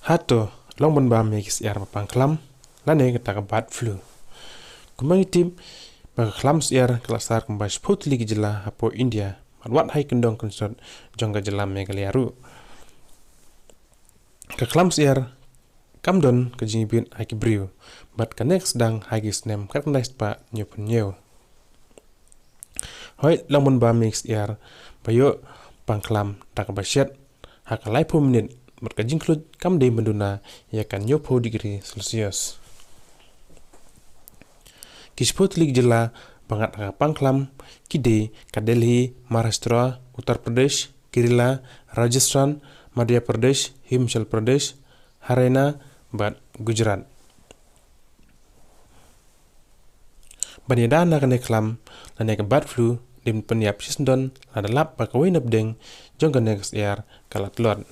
Hato long bon ba mix yar papang klam lane kita ka bat flu. Kumang itim ba klams yar kelasar kumbas putli jela hapo India wat hai kendong konsot jongga jela megaliaru. Ka klams yar kamdon ke jingbin hai kibriu bat ka next dang hai gisnem kat next pa nyupun nyeu. Hoi long bon ba mix yar bayo pangklam tak basyat hakalai po menit berkajingklut kam de menduna ya kan 20 degree Celsius. Kisput lig jela bangat pangklam kide ka Delhi, Maharashtra, Uttar Pradesh, Kerala, Rajasthan, Madhya Pradesh, Himachal Pradesh, Haryana, bat Gujarat. Banyada na kane klam lane ka bat flu dim penyap sisndon ladalap pakawin abdeng jong ka next year kalat lot.